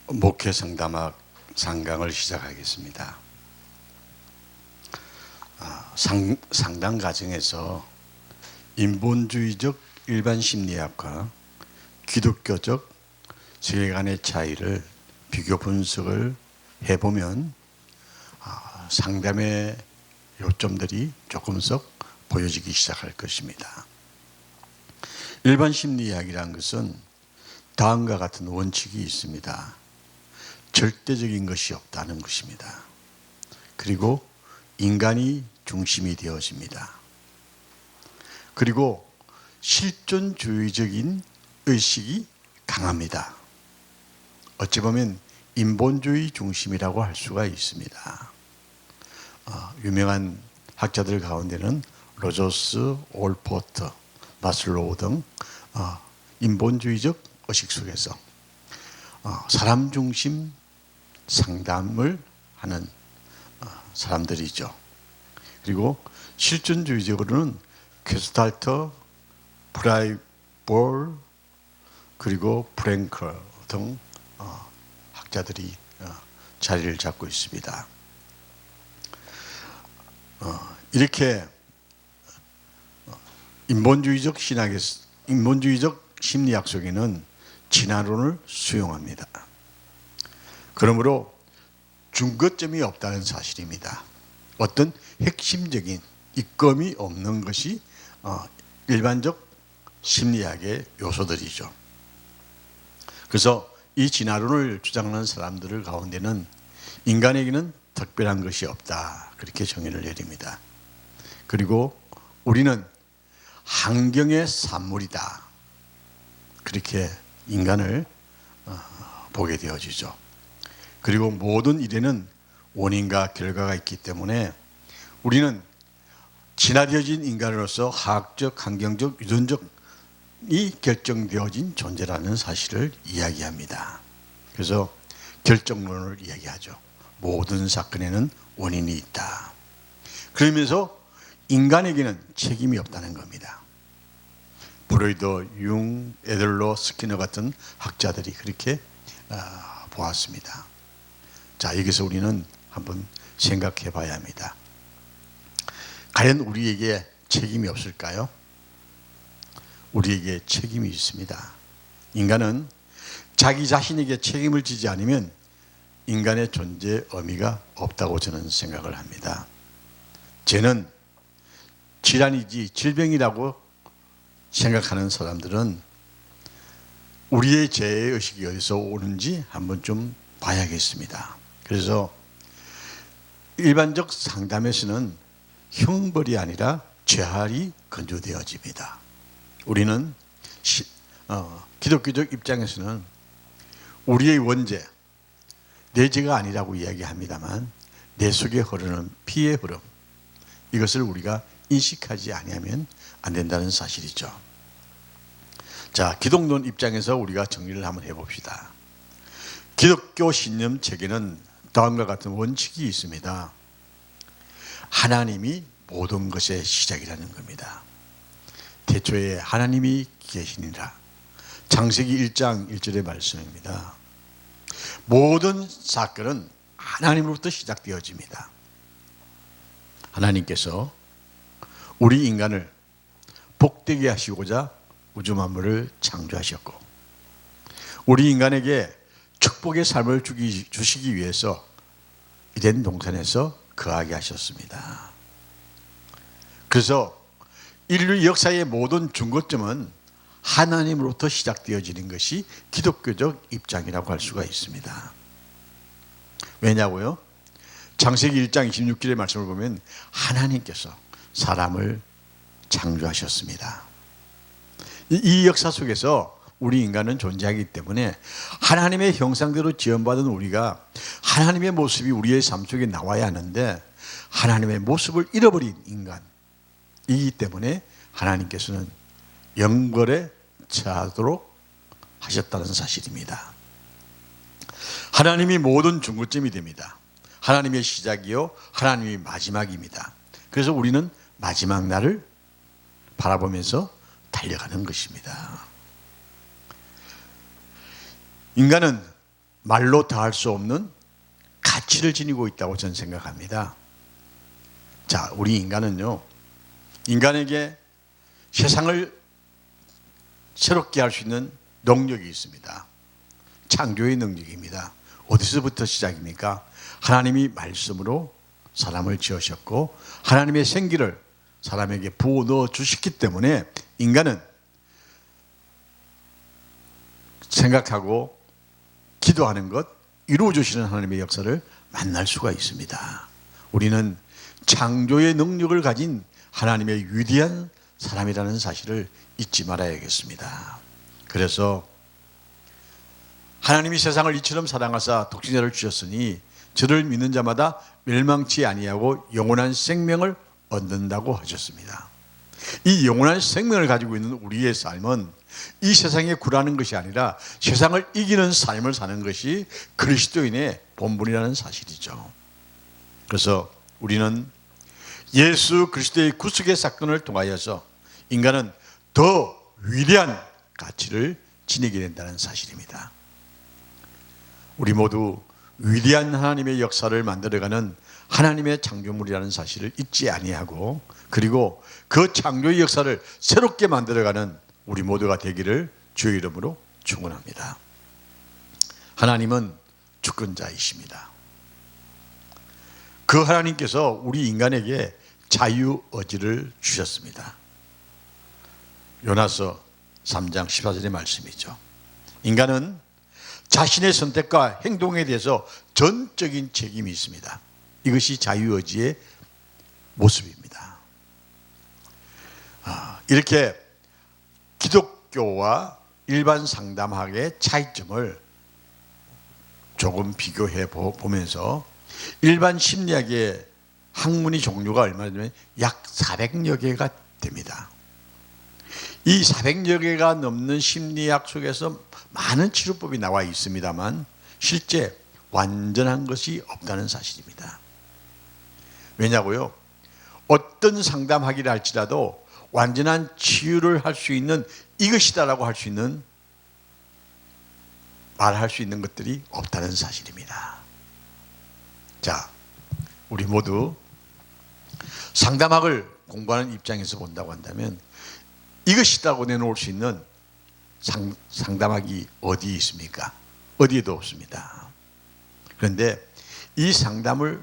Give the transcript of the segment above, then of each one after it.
목회 상담학 상강을 시작하겠습니다. 상담 과정에서 인본주의적 일반 심리학과 기독교적 세계관의 차이를 비교 분석을 해보면 상담의 요점들이 조금씩 보여지기 시작할 것입니다. 일반 심리학이라는 것은 다음과 같은 원칙이 있습니다. 절대적인 것이 없다는 것입니다. 그리고 인간이 중심이 되어집니다. 그리고 실존주의적인 의식이 강합니다. 어찌 보면 인본주의 중심이라고 할 수가 있습니다. 유명한 학자들 가운데는 로저스, 올포트, 마슬로우 등 인본주의적 의식 속에서 사람 중심 상담을 하는 사람들이죠. 그리고 실존주의적으로는 게스탈트, 프라이볼, 그리고 프랭클 등 학자들이 자리를 잡고 있습니다. 이렇게 인본주의적 심리학 속에는 진화론을 수용합니다. 그러므로 중거점이 없다는 사실입니다. 어떤 핵심적인 이점이 없는 것이 일반적 심리학의 요소들이죠. 그래서 이 진화론을 주장하는 사람들 가운데는 인간에게는 특별한 것이 없다, 그렇게 정의를 내립니다. 그리고 우리는 환경의 산물이다, 그렇게 인간을 보게 되어지죠. 그리고 모든 일에는 원인과 결과가 있기 때문에 우리는 진화되어진 인간으로서 화학적, 환경적, 유전적이 결정되어진 존재라는 사실을 이야기합니다. 그래서 결정론을 이야기하죠. 모든 사건에는 원인이 있다. 그러면서 인간에게는 책임이 없다는 겁니다. 브로이더, 융, 에들러, 스키너 같은 학자들이 그렇게 보았습니다. 자, 여기서 우리는 한번 생각해 봐야 합니다. 과연 우리에게 책임이 없을까요? 우리에게 책임이 있습니다. 인간은 자기 자신에게 책임을 지지 않으면 인간의 존재의 의미가 없다고 저는 생각을 합니다. 죄는 질환이지 질병이라고 생각하는 사람들은 우리의 죄의 의식이 어디서 오는지 한번 좀 봐야겠습니다. 그래서 일반적 상담에서는 형벌이 아니라 재활이 건조되어집니다. 우리는 기독교적 입장에서는 우리의 원죄, 내 죄가 아니라고 이야기합니다만 내 속에 흐르는 피의 흐름, 이것을 우리가 인식하지 아니하면 안 된다는 사실이죠. 자, 기독론 입장에서 우리가 정리를 한번 해봅시다. 기독교 신념 체계는 다음과 같은 원칙이 있습니다. 하나님이 모든 것의 시작이라는 겁니다. 태초에 하나님이 계시니라. 창세기 1장 1절의 말씀입니다. 모든 사건은 하나님으로부터 시작되어집니다. 하나님께서 우리 인간을 복되게 하시고자 우주 만물을 창조하셨고, 우리 인간에게 축복의 삶을 주시기 위해서 에덴 동산에서 거하게 하셨습니다. 그래서 인류 역사의 모든 중거점은 하나님으로부터 시작되어지는 것이 기독교적 입장이라고 할 수가 있습니다. 왜냐고요? 창세기 1장 26절의 말씀을 보면 하나님께서 사람을 창조하셨습니다. 이 역사 속에서 우리 인간은 존재하기 때문에 하나님의 형상대로 지음받은 우리가 하나님의 모습이 우리의 삶 속에 나와야 하는데 하나님의 모습을 잃어버린 인간이기 때문에 하나님께서는 영벌에 처하도록 하셨다는 사실입니다. 하나님이 모든 중거점이 됩니다. 하나님의 시작이요, 하나님이 마지막입니다. 그래서 우리는 마지막 날을 바라보면서 달려가는 것입니다. 인간은 말로 다할 수 없는 가치를 지니고 있다고 저는 생각합니다. 자, 우리 인간은요, 인간에게 세상을 새롭게 할 수 있는 능력이 있습니다. 창조의 능력입니다. 어디서부터 시작입니까? 하나님이 말씀으로 사람을 지으셨고 하나님의 생기를 사람에게 부어 넣어 주셨기 때문에 인간은 생각하고 기도하는 것, 이루어 주시는 하나님의 역사를 만날 수가 있습니다. 우리는 창조의 능력을 가진 하나님의 위대한 사람이라는 사실을 잊지 말아야겠습니다. 그래서 하나님이 세상을 이처럼 사랑하사 독생자를 주셨으니 저를 믿는 자마다 멸망치 아니하고 영원한 생명을 얻는다고 하셨습니다. 이 영원한 생명을 가지고 있는 우리의 삶은 이 세상에 굴하는 것이 아니라 세상을 이기는 삶을 사는 것이 그리스도인의 본분이라는 사실이죠. 그래서 우리는 예수 그리스도의 구속의 사건을 통하여서 인간은 더 위대한 가치를 지니게 된다는 사실입니다. 우리 모두 위대한 하나님의 역사를 만들어가는 하나님의 창조물이라는 사실을 잊지 아니하고, 그리고 그 창조의 역사를 새롭게 만들어가는 우리 모두가 되기를 주의 이름으로 축원합니다. 하나님은 주권자이십니다. 그 하나님께서 우리 인간에게 자유의지를 주셨습니다. 요나서 3장 14절의 말씀이죠. 인간은 자신의 선택과 행동에 대해서 전적인 책임이 있습니다. 이것이 자유의지의 모습입니다. 이렇게 기독교와 일반 상담학의 차이점을 조금 비교해 보면서 일반 심리학의 학문의 종류가 얼마나 되면 약 400여 개가 됩니다. 이 400여 개가 넘는 심리학 속에서 많은 치료법이 나와 있습니다만 실제 완전한 것이 없다는 사실입니다. 왜냐고요? 어떤 상담하기를 할지라도 완전한 치유를 할 수 있는 이것이다라고 할 수 있는, 말할 수 있는 것들이 없다는 사실입니다. 자, 우리 모두 상담학을 공부하는 입장에서 본다고 한다면 이것이라고 내놓을 수 있는 상담학이 어디 있습니까? 어디에도 없습니다. 그런데 이 상담을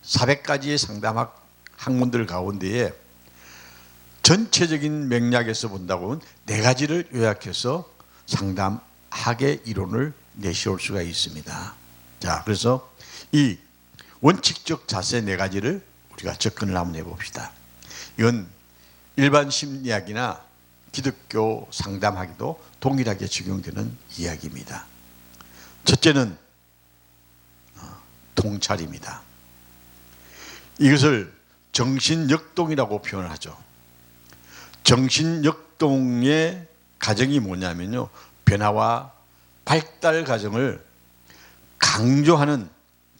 400가지의 상담학 학문들 가운데에 전체적인 맥락에서 본다고 하면 4가지를 요약해서 상담학의 이론을 내세울 수가 있습니다. 자, 그래서 이 원칙적 자세 4가지를 우리가 접근을 한번 해봅시다. 이건 일반 심리학이나 기독교 상담학에도 동일하게 적용되는 이야기입니다. 첫째는 통찰입니다. 이것을 정신역동이라고 표현을 하죠. 정신역동의 과정이 뭐냐면요, 변화와 발달 과정을 강조하는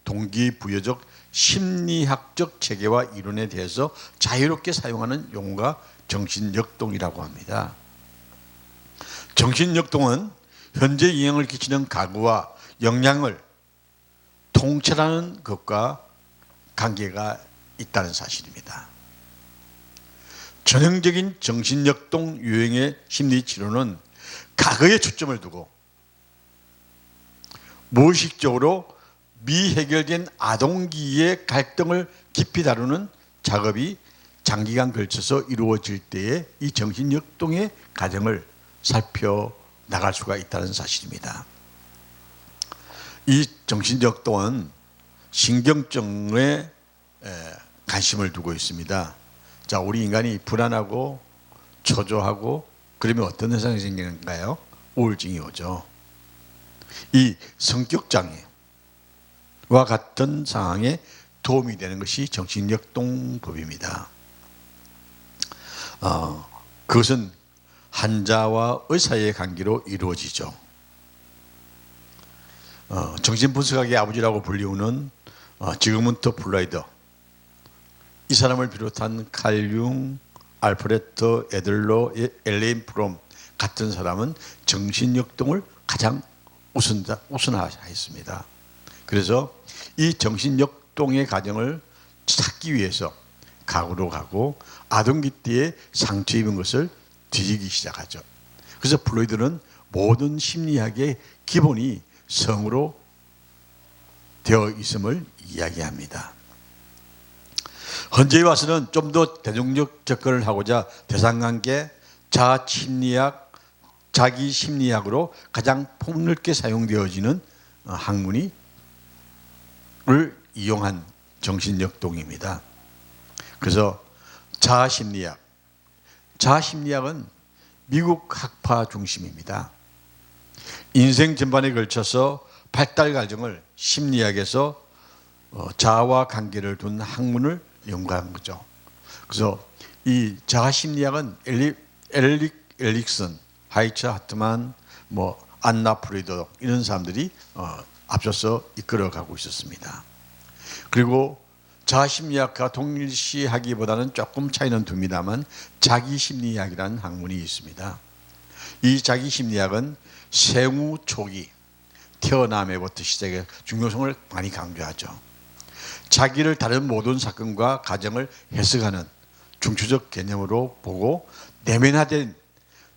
동기부여적 심리학적 체계와 이론에 대해서 자유롭게 사용하는 용어가 정신역동이라고 합니다. 정신역동은 현재 영향을 끼치는 가구와 영향을 통찰하는 것과 관계가 있다는 사실입니다. 전형적인 정신역동 유형의 심리치료는 과거에 초점을 두고 무의식적으로 미해결된 아동기의 갈등을 깊이 다루는 작업이 장기간 걸쳐서 이루어질 때에 이 정신역동의 과정을 살펴나갈 수가 있다는 사실입니다. 이 정신역동은 신경증에 관심을 두고 있습니다. 자, 우리 인간이 불안하고 초조하고 그러면 어떤 현상이 생기는가요? 우울증이 오죠. 이 성격장애와 같은 상황에 도움이 되는 것이 정신역동법입니다. 그것은 환자와 의사의 관계로 이루어지죠. 정신분석학의 아버지라고 불리우는 지그문트 프로이드, 이 사람을 비롯한 칼 융, 알프레드 애들러, 엘레인 프롬 같은 사람은 정신역동을 가장 우선화했습니다. 그래서 이 정신역동의 과정을 찾기 위해서 과거로 가고 아동기 때에 상처 입은 것을 뒤지기 시작하죠. 그래서 프로이드는 모든 심리학의 기본이 성으로 되어 있음을 이야기합니다. 현재에 와서는 좀 더 대중적 접근을 하고자 대상관계, 자심리학, 자기심리학으로 가장 폭넓게 사용되어지는 학문을 이용한 정신역동입니다. 그래서 자아심리학은 미국 학파 중심입니다. 인생 전반에 걸쳐서 발달 과정을 심리학에서 자아와 관계를 둔 학문을 연구한 거죠. 그래서 이 자아심리학은 에릭 엘릭슨, 하이처 하트만, 안나 프로이드 이런 사람들이 앞서서 이끌어가고 있었습니다. 그리고 자아심리학과 동일시하기보다는 조금 차이는 둡니다만 자기심리학이라는 학문이 있습니다. 이 자기심리학은 생후 초기, 태어남에부터 시작해 중요성을 많이 강조하죠. 자기를 다른 모든 사건과 가정을 해석하는 중추적 개념으로 보고 내면화된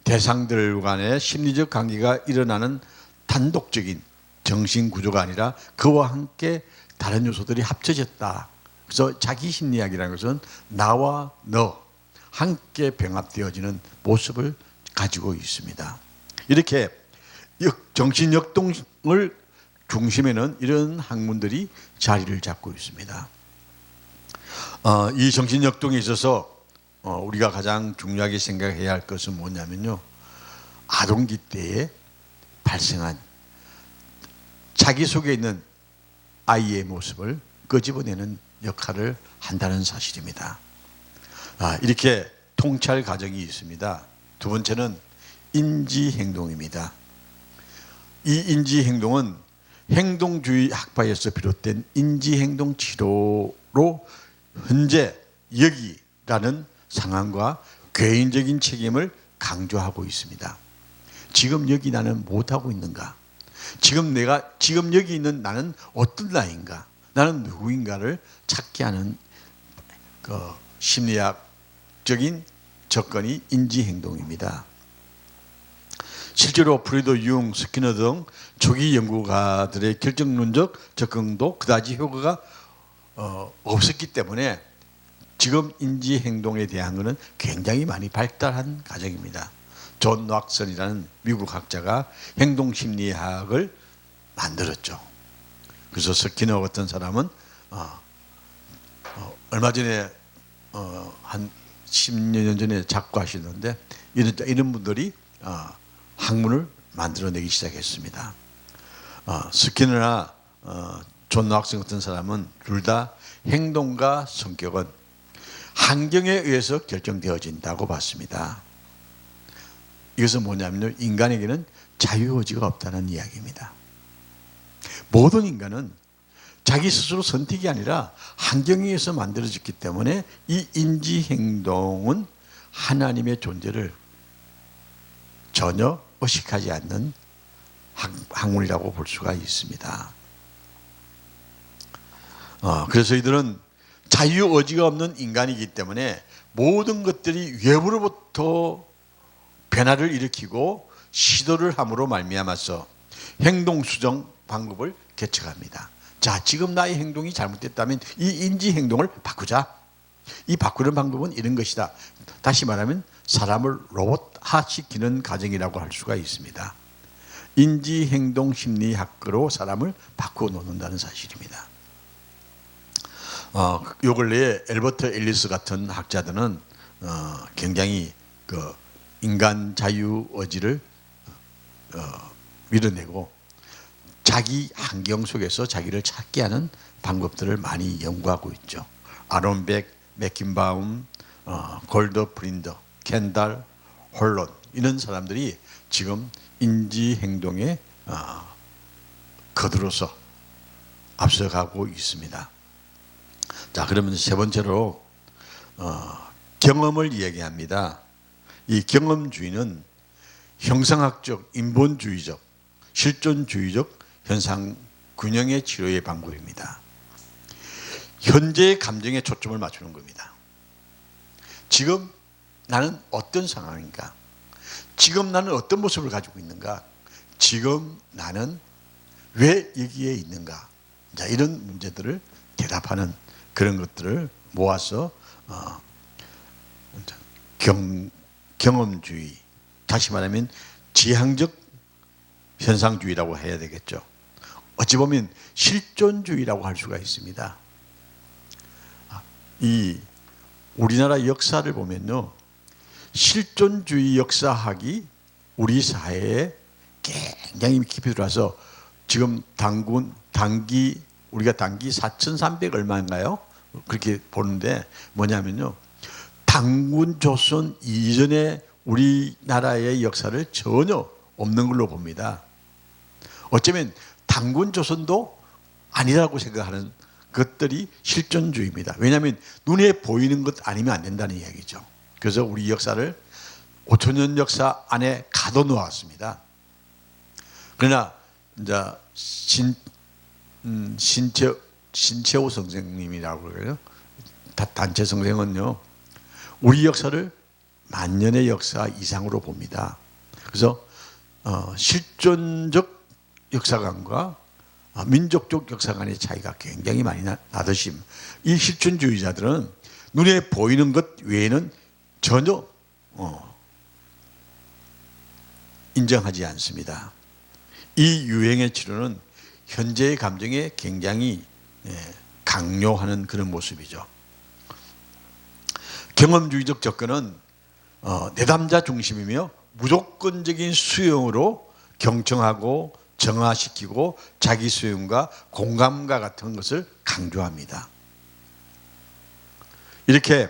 대상들 간의 심리적 관계가 일어나는 단독적인 정신구조가 아니라 그와 함께 다른 요소들이 합쳐졌다. 그래서 자기심리학이라는 것은 나와 너 함께 병합되어지는 모습을 가지고 있습니다. 이렇게 정신역동을 중심에는 이런 학문들이 자리를 잡고 있습니다. 이 정신역동에 있어서 우리가 가장 중요하게 생각해야 할 것은 뭐냐면요, 아동기 때에 발생한 자기 속에 있는 아이의 모습을 끄집어내는 역할을 한다는 사실입니다. 이렇게 통찰 과정이 있습니다. 두 번째는 인지행동입니다. 이 인지행동은 행동주의 학파에서 비롯된 인지행동 치료로 현재 여기라는 상황과 개인적인 책임을 강조하고 있습니다. 지금 여기 나는 무엇하고 있는가? 지금 여기 있는 나는 어떤 나인가? 나는 누구인가를 찾게 하는 심리학적인 접근이 인지행동입니다. 실제로 프로이드, 융, 스키너 등 초기 연구가들의 결정론적 접근도 그다지 효과가 없었기 때문에 지금 인지행동에 대한 것은 굉장히 많이 발달한 과정입니다. 존 왁슨이라는 미국 학자가 행동심리학을 만들었죠. 그래서 스키너 같은 사람은 얼마 전에 한 10년 전에 작고하시는데 이런 분들이 학문을 만들어내기 시작했습니다. 스키너나 존 왁슨 같은 사람은 둘 다 행동과 성격은 환경에 의해서 결정되어진다고 봤습니다. 이것은 뭐냐면요, 인간에게는 자유의지가 없다는 이야기입니다. 모든 인간은 자기 스스로 선택이 아니라 환경에 의해서 만들어졌기 때문에 이 인지행동은 하나님의 존재를 전혀 의식하지 않는 학문이라고 볼 수가 있습니다. 그래서 이들은 자유의지가 없는 인간이기 때문에 모든 것들이 외부로부터 변화를 일으키고 시도를 함으로 말미암아서 행동 수정 방법을 개척합니다. 자, 지금 나의 행동이 잘못됐다면 이 인지 행동을 바꾸자. 이 바꾸는 방법은 이런 것이다. 다시 말하면 사람을 로봇화시키는 과정이라고 할 수가 있습니다. 인지 행동 심리학으로 사람을 바꾸어 놓는다는 사실입니다. 요 근래에 엘버트 앨리스 같은 학자들은 굉장히 인간 자유 의지를 밀어내고 자기 환경 속에서 자기를 찾게 하는 방법들을 많이 연구하고 있죠. 아론 백, 맥킨바움, 골더 프린더, 켄달, 홀론 이런 사람들이 지금 인지 행동에 거들어서 앞서가고 있습니다. 자, 그러면 세 번째로 경험을 이야기합니다. 이 경험주의는 형상학적, 인본주의적, 실존주의적 현상 균형의 치료의 방법입니다. 현재의 감정에 초점을 맞추는 겁니다. 지금 나는 어떤 상황인가? 지금 나는 어떤 모습을 가지고 있는가? 지금 나는 왜 여기에 있는가? 자, 이런 문제들을 대답하는 그런 것들을 모아서 경험주의, 다시 말하면 지향적 현상주의라고 해야 되겠죠. 어찌 보면 실존주의라고 할 수가 있습니다. 이 우리나라 역사를 보면요, 실존주의 역사학이 우리 사회에 굉장히 깊이 들어와서 지금 우리가 단기 4,300 얼마인가요? 그렇게 보는데 뭐냐면요, 단군 조선 이전에 우리나라의 역사를 전혀 없는 걸로 봅니다. 어쩌면 단군 조선도 아니라고 생각하는 것들이 실존주의입니다. 왜냐하면 눈에 보이는 것 아니면 안 된다는 이야기죠. 그래서 우리 역사를 5,000년 역사 안에 가둬놓았습니다. 그러나 이제 신채호 선생님이라고 그래요. 단체 선생은요, 우리 역사를 만년의 역사 이상으로 봅니다. 그래서 실존적 역사관과 민족적 역사관의 차이가 굉장히 많이 나듯이 이 실존주의자들은 눈에 보이는 것 외에는 전혀 인정하지 않습니다. 이 유행의 치료는 현재의 감정에 굉장히 강요하는 그런 모습이죠. 경험주의적 접근은 내담자 중심이며 무조건적인 수용으로 경청하고 정화시키고 자기 수용과 공감과 같은 것을 강조합니다. 이렇게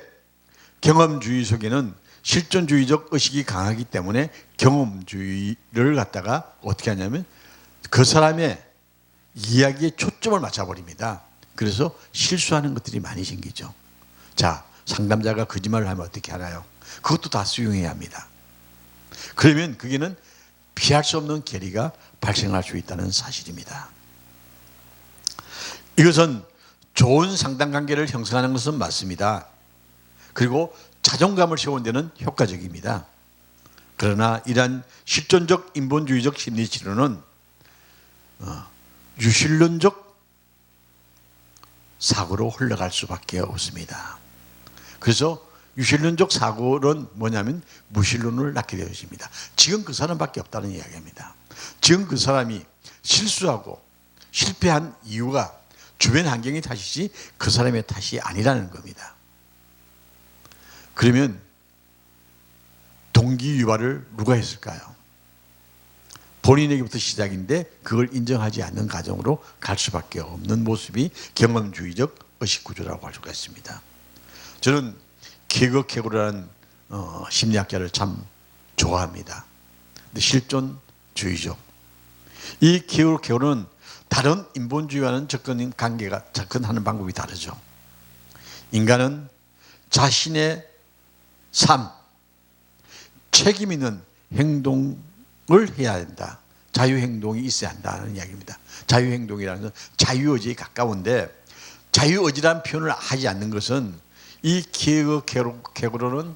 경험주의 속에는 실존주의적 의식이 강하기 때문에 경험주의를 갖다가 어떻게 하냐면 그 사람의 이야기에 초점을 맞춰버립니다. 그래서 실수하는 것들이 많이 생기죠. 자, 상담자가 거짓말을 하면 어떻게 하나요? 그것도 다 수용해야 합니다. 그러면 그게는 피할 수 없는 괴리가 발생할 수 있다는 사실입니다. 이것은 좋은 상담관계를 형성하는 것은 맞습니다. 그리고 자존감을 세우는 데는 효과적입니다. 그러나 이러한 실존적 인본주의적 심리치료는 유실론적 사고로 흘러갈 수밖에 없습니다. 그래서 유실론적 사고는 뭐냐면 무실론을 낳게 되어 있습니다. 지금 그 사람밖에 없다는 이야기입니다. 지금 그 사람이 실수하고 실패한 이유가 주변 환경의 탓이지 그 사람의 탓이 아니라는 겁니다. 그러면 동기 유발을 누가 했을까요? 본인에게부터 시작인데 그걸 인정하지 않는 가정으로 갈 수밖에 없는 모습이 경험주의적 의식구조라고 할 수가 있습니다. 저는 케거케고르라는 심리학자를 참 좋아합니다. 근데 실존주의죠. 이 케거케고르는 다른 인본주의와는 접근하는 방법이 다르죠. 인간은 자신의 삶, 책임 있는 행동을 해야 된다. 자유행동이 있어야 한다는 이야기입니다. 자유행동이라는 것은 자유의지에 가까운데 자유의지라는 표현을 하지 않는 것은 이 케거케고르는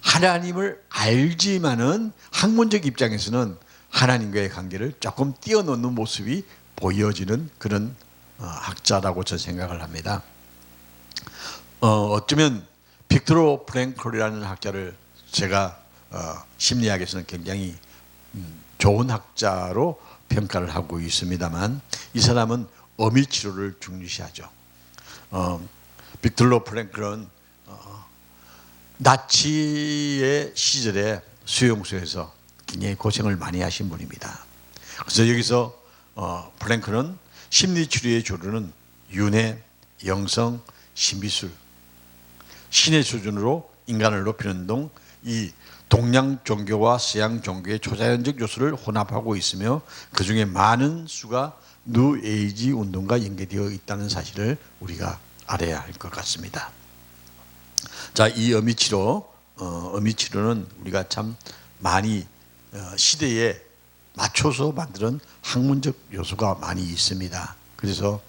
하나님을 알지만은 학문적 입장에서는 하나님과의 관계를 조금 뛰어넘는 모습이 보여지는 그런 학자라고 저는 생각을 합니다. 어쩌면 빅토르 프랭클이라는 학자를 제가 심리학에서는 굉장히 좋은 학자로 평가를 하고 있습니다만 이 사람은 어미치료를 중시하죠. 빅토르 프랭클은 나치의 시절에 수용소에서 굉장히 고생을 많이 하신 분입니다. 그래서 여기서 프랭클은 심리치료의 주류는 윤회, 영성, 신비술, 신의 수준으로 인간을 높이는 등 이 동양 종교와 서양 종교의 초자연적 요소를 혼합하고 있으며 그 중에 많은 수가 뉴에이지 운동과 연계되어 있다는 사실을 우리가 알아야 할 것 같습니다. 자, 이 어미치료는 우리가 참 많이 시대에 맞춰서 만드는 학문적 요소가 많이 있습니다. 그래서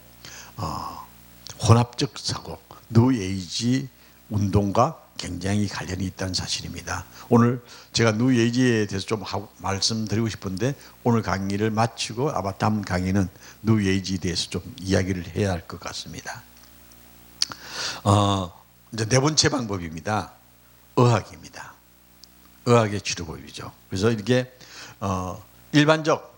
혼합적 사고, 뉴에이지 운동과 굉장히 관련이 있다는 사실입니다. 오늘 제가 뉴에이지에 대해서 좀 말씀드리고 싶은데 오늘 강의를 마치고 아마 다음 강의는 뉴에이지에 대해서 좀 이야기를 해야 할 것 같습니다. 이제 네 번째 방법입니다. 의학입니다. 의학의 치료법이죠. 그래서 이렇게 일반적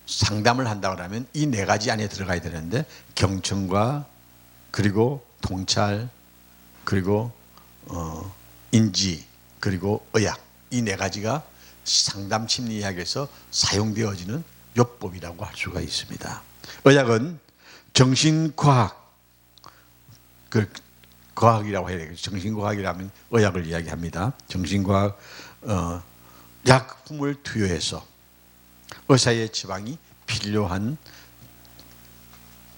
상담을 한다 그러면 이 네 가지 안에 들어가야 되는데 경청과 그리고 통찰 그리고 인지 그리고 의학 이 네 가지가 상담 심리학에서 사용되어지는 요법이라고 할 수가 있습니다. 의학은 정신과학 과학이라고 해야 되겠죠. 정신과학이라면 의학을 이야기합니다. 정신과학 약품을 투여해서 의사의 처방이 필요한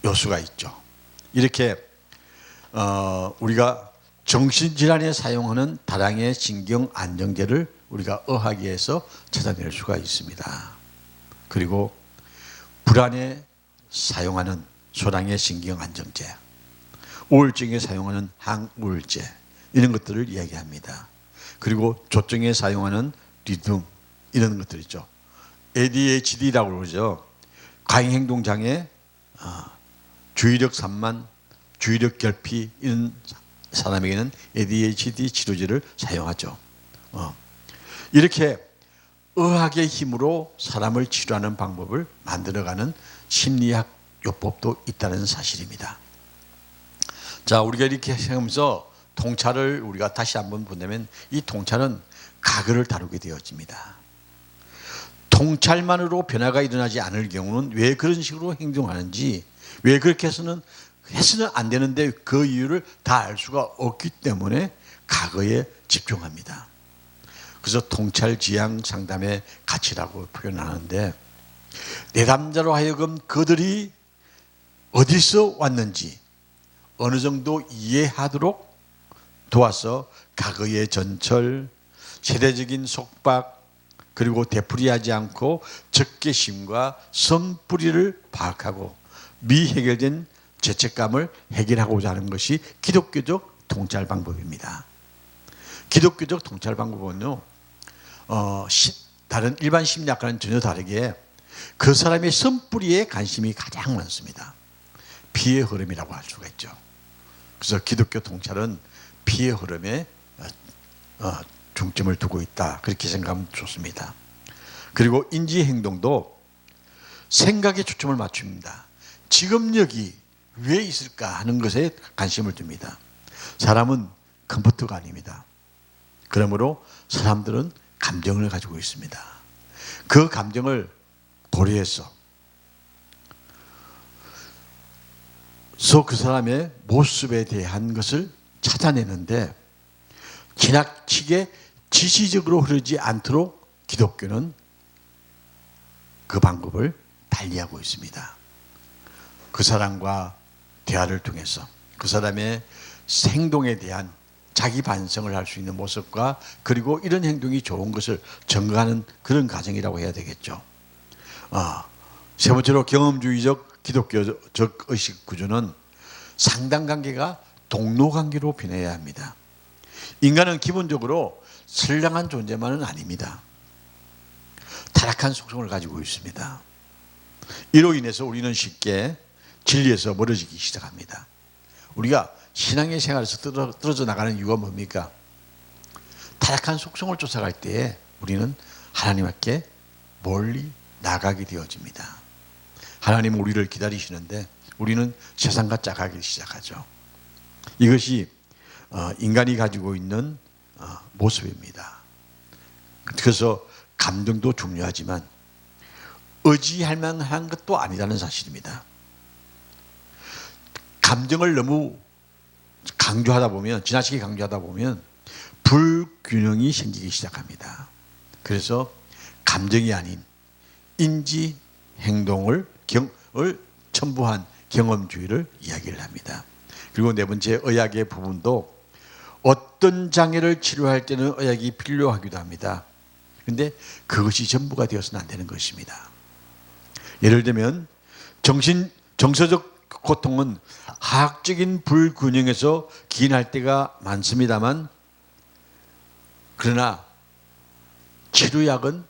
요소가 있죠. 이렇게 우리가 정신질환에 사용하는 다량의 신경 안정제를 우리가 의학에서 찾아낼 수가 있습니다. 그리고 불안에 사용하는 소량의 신경 안정제, 우울증에 사용하는 항우울제 이런 것들을 이야기합니다. 그리고 조증에 사용하는 리듬 이런 것들 있죠. ADHD라고 그러죠. 과잉행동장애, 주의력 산만, 주의력 결핍 이런 사람에게는 ADHD 치료제를 사용하죠. 이렇게 의학의 힘으로 사람을 치료하는 방법을 만들어가는 심리학 요법도 있다는 사실입니다. 자, 우리가 이렇게 하면서 통찰을 우리가 다시 한번 본다면 이 통찰은 과거를 다루게 되어집니다. 통찰만으로 변화가 일어나지 않을 경우는 왜 그런 식으로 행동하는지, 왜 그렇게 해서는 안 되는데 그 이유를 다 알 수가 없기 때문에 과거에 집중합니다. 그래서 통찰 지향 상담의 가치라고 표현하는데 내담자로 하여금 그들이 어디서 왔는지 어느 정도 이해하도록 도와서 과거의 전철, 세대적인 속박, 그리고 되풀이하지 않고 적개심과 선뿌리를 파악하고 미해결된 죄책감을 해결하고자 하는 것이 기독교적 통찰 방법입니다. 기독교적 통찰 방법은요, 다른 일반 심리학과는 전혀 다르게 그 사람의 선뿌리에 관심이 가장 많습니다. 피의 흐름이라고 할 수가 있죠. 그래서 기독교 통찰은 피의 흐름에 중점을 두고 있다. 그렇게 생각하면 좋습니다. 그리고 인지 행동도 생각에 초점을 맞춥니다. 지금 여기 왜 있을까 하는 것에 관심을 둡니다. 사람은 컴퓨터가 아닙니다. 그러므로 사람들은 감정을 가지고 있습니다. 그 감정을 고려해서 그 사람의 모습에 대한 것을 찾아내는데 지나치게 지시적으로 흐르지 않도록 기독교는 그 방법을 달리하고 있습니다. 그 사람과 대화를 통해서 그 사람의 행동에 대한 자기 반성을 할 수 있는 모습과 그리고 이런 행동이 좋은 것을 증거하는 그런 과정이라고 해야 되겠죠. 세 번째로 경험주의적 기독교적 의식 구조는 상당관계가 동로관계로 변해야 합니다. 인간은 기본적으로 선량한 존재만은 아닙니다. 타락한 속성을 가지고 있습니다. 이로 인해서 우리는 쉽게 진리에서 멀어지기 시작합니다. 우리가 신앙의 생활에서 떨어져 나가는 이유가 뭡니까? 타락한 속성을 쫓아갈 때에 우리는 하나님께 멀리 나가게 되어집니다. 하나님은 우리를 기다리시는데 우리는 세상과 짝하기 시작하죠. 이것이 인간이 가지고 있는 모습입니다. 그래서 감정도 중요하지만 의지할 만한 것도 아니라는 사실입니다. 감정을 너무 강조하다 보면, 지나치게 강조하다 보면 불균형이 생기기 시작합니다. 그래서 감정이 아닌 인지 행동을 첨부한 경험주의를 이야기를 합니다. 그리고 네 번째 의학의 부분도 어떤 장애를 치료할 때는 의학이 필요하기도 합니다. 그런데 그것이 전부가 되어서는 안 되는 것입니다. 예를 들면 정서적 고통은 화학적인 불균형에서 기인할 때가 많습니다만, 그러나 치료약은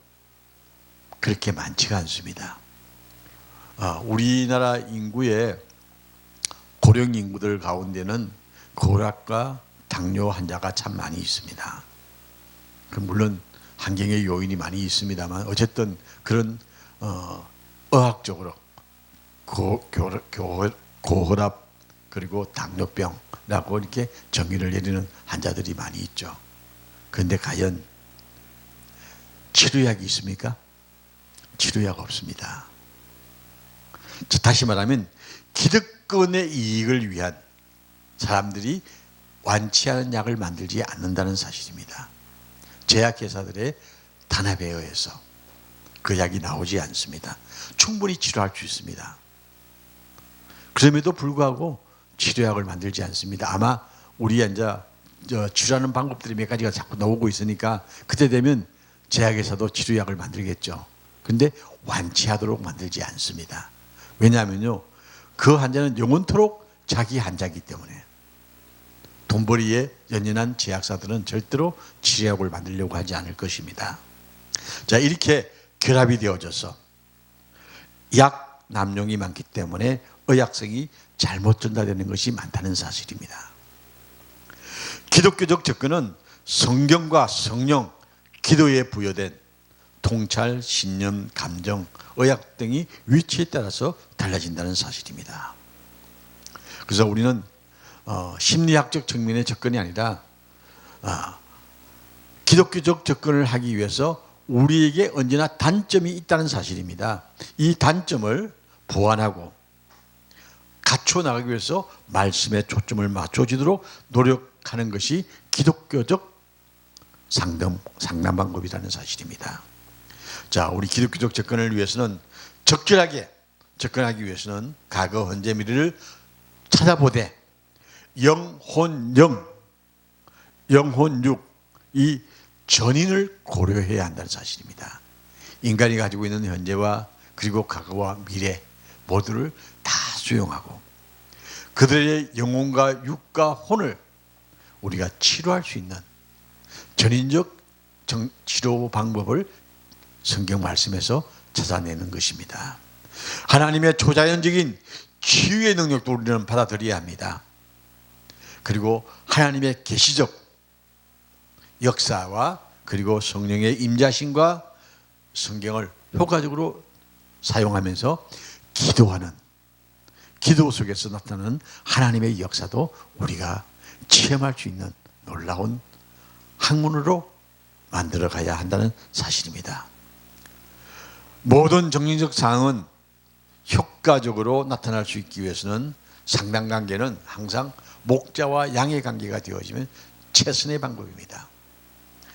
그렇게 많지가 않습니다. 우리나라 인구의 고령 인구들 가운데는 고혈압과 당뇨 환자가 참 많이 있습니다. 물론 환경의 요인이 많이 있습니다만, 어쨌든 그런 의학적으로 고혈압 그리고 당뇨병이라고 이렇게 정의를 내리는 환자들이 많이 있죠. 그런데 과연 치료약이 있습니까? 치료약 없습니다. 다시 말하면 기득권의 이익을 위한 사람들이 완치하는 약을 만들지 않는다는 사실입니다. 제약회사들의 단합에 의해서 그 약이 나오지 않습니다. 충분히 치료할 수 있습니다. 그럼에도 불구하고 치료약을 만들지 않습니다. 아마 우리 이제 치료하는 방법들이 몇 가지가 자꾸 나오고 있으니까 그때 되면 제약회사도 치료약을 만들겠죠. 그런데 완치하도록 만들지 않습니다. 왜냐하면요, 그 환자는 영원토록 자기 환자이기 때문에. 돈벌이에 연연한 제약사들은 절대로 치료약을 만들려고 하지 않을 것입니다. 자, 이렇게 결합이 되어져서 약 남용이 많기 때문에 의학성이 잘못 전달되는 것이 많다는 사실입니다. 기독교적 접근은 성경과 성령, 기도에 부여된 통찰, 신념, 감정, 의학 등이 위치에 따라서 달라진다는 사실입니다. 그래서 우리는 심리학적 측면의 접근이 아니라 기독교적 접근을 하기 위해서 우리에게 언제나 단점이 있다는 사실입니다. 이 단점을 보완하고 갖춰 나가기 위해서 말씀에 초점을 맞춰지도록 노력하는 것이 기독교적 상담 방법이라는 사실입니다. 자, 우리 기독교적 접근을 위해서는 적절하게 접근하기 위해서는 과거, 현재, 미래를 찾아보되 영혼육 이 전인을 고려해야 한다는 사실입니다. 인간이 가지고 있는 현재와 그리고 과거와 미래 모두를 다 수용하고 그들의 영혼과 육과 혼을 우리가 치료할 수 있는 전인적 치료 방법을 성경 말씀에서 찾아내는 것입니다. 하나님의 초자연적인 치유의 능력도 우리는 받아들여야 합니다. 그리고 하나님의 계시적 역사와 그리고 성령의 임자심과 성경을 효과적으로 사용하면서 기도하는 기도 속에서 나타나는 하나님의 역사도 우리가 체험할 수 있는 놀라운 학문으로 만들어 가야 한다는 사실입니다. 모든 정신적 상황은 효과적으로 나타날 수 있기 위해서는 상담관계는 항상 목자와 양의 관계가 되어지면 최선의 방법입니다.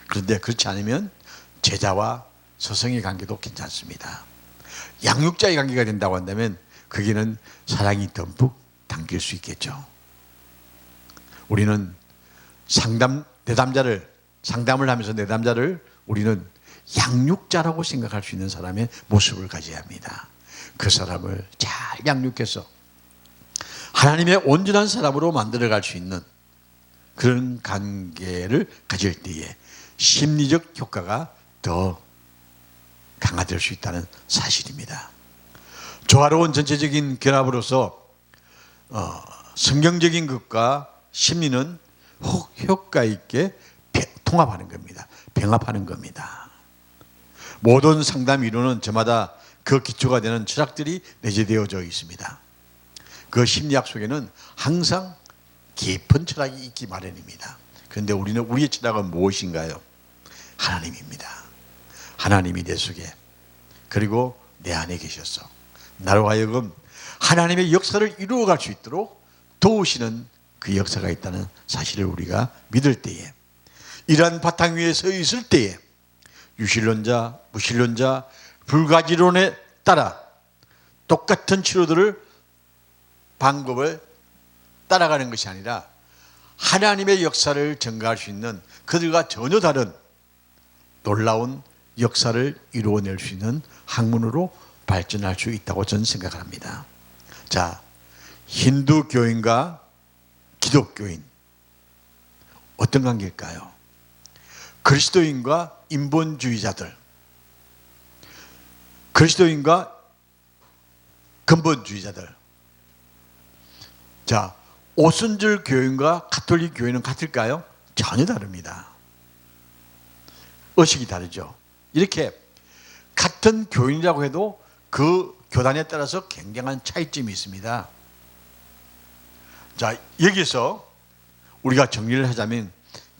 그런데 그렇지 않으면 제자와 스승의 관계도 괜찮습니다. 양육자의 관계가 된다고 한다면 거기는 사랑이 듬뿍 담길 수 있겠죠. 우리는 상담을 하면서 내담자를 우리는 양육자라고 생각할 수 있는 사람의 모습을 가져야 합니다. 그 사람을 잘 양육해서 하나님의 온전한 사람으로 만들어갈 수 있는 그런 관계를 가질 때에 심리적 효과가 더 강화될 수 있다는 사실입니다. 조화로운 전체적인 결합으로서 성경적인 것과 심리는 효과 있게 통합하는 겁니다. 병합하는 겁니다. 모든 상담 이론은 저마다 그 기초가 되는 철학들이 내재되어져 있습니다. 그 심리학 속에는 항상 깊은 철학이 있기 마련입니다. 그런데 우리의 철학은 무엇인가요? 하나님입니다. 하나님이 내 속에 그리고 내 안에 계셔서 나로 하여금 하나님의 역사를 이루어갈 수 있도록 도우시는 그 역사가 있다는 사실을 우리가 믿을 때에 이러한 바탕 위에 서 있을 때에 유실론자, 무실론자, 불가지론에 따라 똑같은 치료들을 방법을 따라가는 것이 아니라 하나님의 역사를 증가할 수 있는 그들과 전혀 다른 놀라운 역사를 이루어낼 수 있는 학문으로 발전할 수 있다고 저는 생각을 합니다. 자, 힌두교인과 기독교인 어떤 관계일까요? 그리스도인과 인본주의자들, 그리스도인과 근본주의자들. 자, 오순절 교인과 가톨릭 교인은 같을까요? 전혀 다릅니다. 의식이 다르죠. 이렇게 같은 교인이라고 해도 그 교단에 따라서 굉장한 차이점이 있습니다. 자, 여기서 우리가 정리를 하자면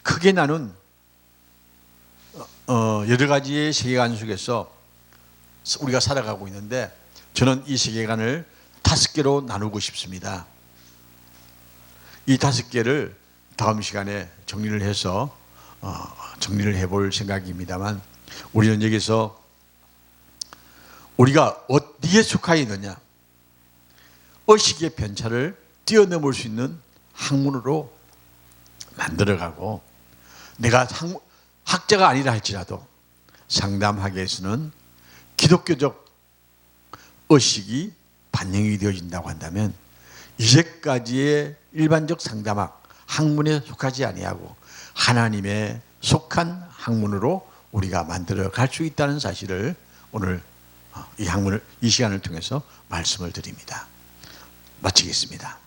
크게 나눈 여러 가지의 세계관 속에서 우리가 살아가고 있는데, 저는 이 세계관을 5개로 나누고 싶습니다. 이 5개를 다음 시간에 정리를 해서 정리를 해볼 생각입니다만, 우리는 여기서 우리가 어디에 속하여 있느냐, 의식의 편차를 뛰어넘을 수 있는 학문으로 만들어가고, 내가 학자가 아니라 할지라도 상담학에서는 기독교적 의식이 반영이 되어진다고 한다면, 이제까지의 일반적 상담학 학문에 속하지 아니하고 하나님에 속한 학문으로 우리가 만들어 갈 수 있다는 사실을 오늘 이 시간을 통해서 말씀을 드립니다. 마치겠습니다.